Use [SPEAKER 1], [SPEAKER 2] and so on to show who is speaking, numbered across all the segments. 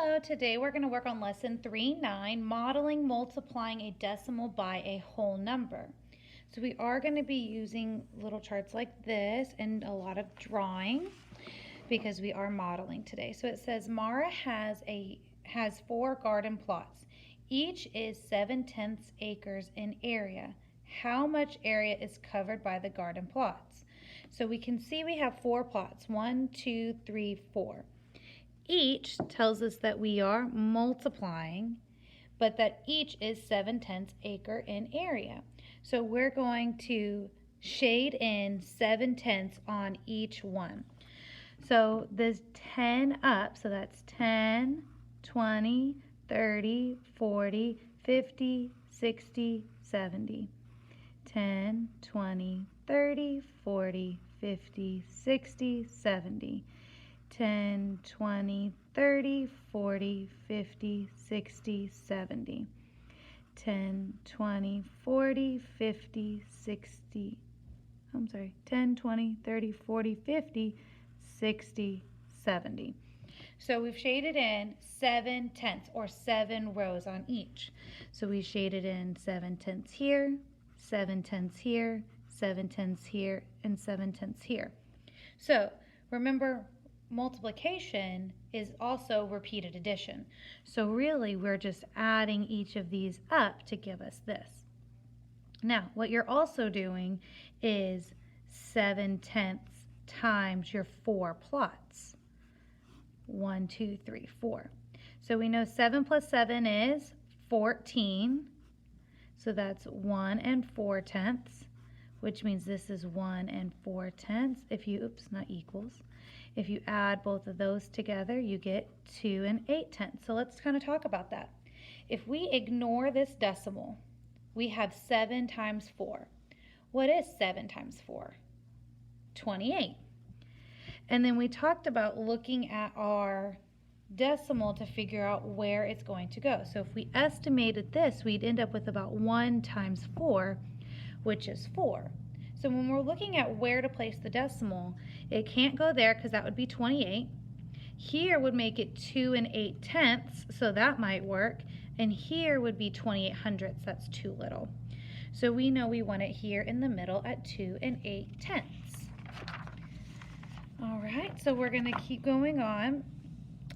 [SPEAKER 1] Hello, today we're going to work on lesson 3-9, modeling multiplying a decimal by a whole number. So we are going to be using little charts like this and a lot of drawing because we are modeling today. So it says Mara has 4 garden plots. Each is 7/10 acres in area. How much area is covered by the garden plots? So we can see we have 4 plots, 1, 2, 3, 4. Each tells us that we are multiplying, but that each is 7/10 acre in area. So we're going to shade in 7/10 on each one. So there's 10 up, so that's 10, 20, 30, 40, 50, 60, 70. 10, 20, 30, 40, 50, 60, 70. 10, 20, 30, 40, 50, 60, 70. 10, 20, 40, 50, 60, 10, 20, 30, 40, 50, 60, 70. So we've shaded in 7/10 or 7 rows on each. So we shaded in 7/10 here, 7/10 here, 7/10 here, and 7/10 here. So remember, multiplication is also repeated addition. So really we're just adding each of these up to give us this. Now what you're also doing is 7/10 times your 4 plots. 1, 2, 3, 4. So we know 7 plus 7 is 14. So that's 1 4/10, which means this is 1 4/10. Not equals. If you add both of those together, you get 2 8/10. So let's kind of talk about that. If we ignore this decimal, we have 7 times 4. What is 7 times 4? 28. And then we talked about looking at our decimal to figure out where it's going to go. So if we estimated this, we'd end up with about 1 times 4, which is 4. So when we're looking at where to place the decimal, it can't go there because that would be 28. Here would make it 2 8/10, so that might work. And here would be 28/100, that's too little. So we know we want it here in the middle at 2 8/10. All right, so we're going to keep going on.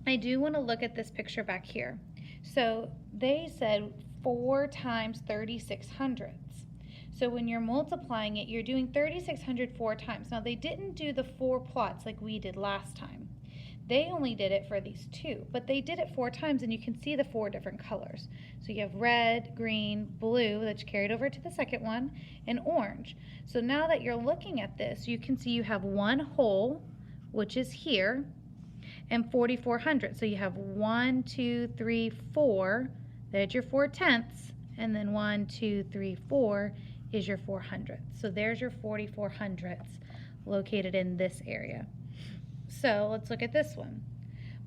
[SPEAKER 1] I do want to look at this picture back here. So they said 4 times 36/100. So when you're multiplying it, you're doing 3600 4 times. Now they didn't do the 4 plots like we did last time. They only did it for these 2, but they did it 4 times, and you can see the 4 different colors. So you have red, green, blue that's carried over to the second one, and orange. So now that you're looking at this, you can see you have 1 whole, which is here, and 4400. So you have 1, 2, 3, 4. There's your 4/10, and then 1, 2, 3, 4 is your 400. So there's your 4400 located in this area. So let's look at this one.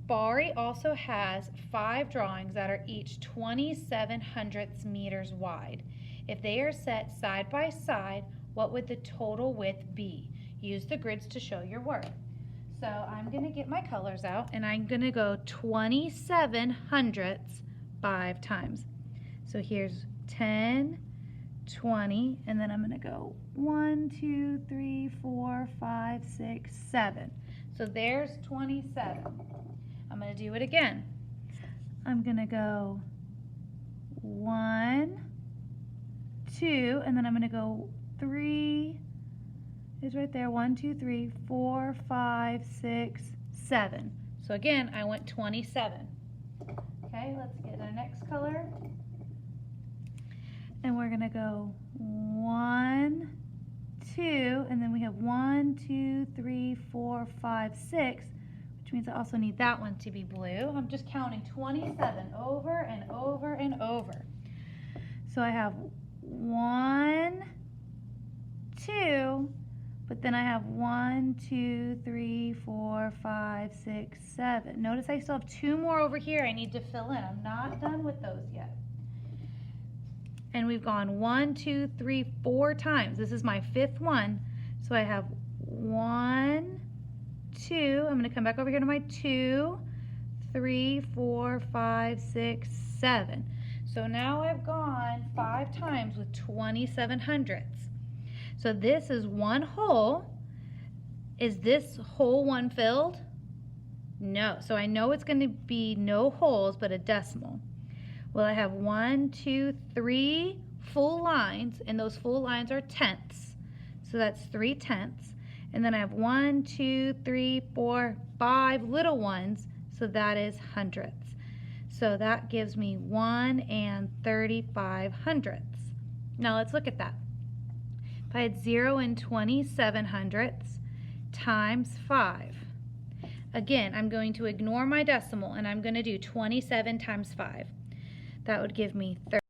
[SPEAKER 1] Bari also has 5 drawings that are each 27/100 meters wide. If they are set side by side, what would the total width be? Use the grids to show your work. So I'm going to get my colors out, and I'm going to go 27/100 5 times. So here's 10, 20, and then I'm going to go 1, 2, 3, 4, 5, 6, 7. So there's 27. I'm going to do it again. I'm going to go 1, 2, and then I'm going to go 3. It's right there. 1, 2, 3, 4, 5, 6, 7. So again, I went 27. Okay, let's get our next color. And we're going to go 1, 2, and then we have 1, 2, 3, 4, 5, 6, which means I also need that one to be blue. I'm just counting 27 over and over and over. So I have 1, 2, but then I have 1, 2, 3, 4, 5, 6, 7. Notice I still have 2 more over here I need to fill in. I'm not done with those yet. And we've gone 1, 2, 3, 4 times. This is my 5th one. So I have 1, 2. I'm going to come back over here to my 2, 3, 4, 4, 5, 6, 7. So now I've gone 5 times with 27 hundredths. So this is one whole. Is this whole one filled? No. So I know it's going to be no wholes but a decimal. Well, I have 1, 2, 3 full lines, and those full lines are tenths. So that's 3 tenths. And then I have 1, 2, 3, 4, 5 little ones, so that is hundredths. So that gives me 1 35 hundredths. Now let's look at that. If I had 0 and 27 hundredths times 5. Again, I'm going to ignore my decimal and I'm going to do 27 times 5. That would give me 30.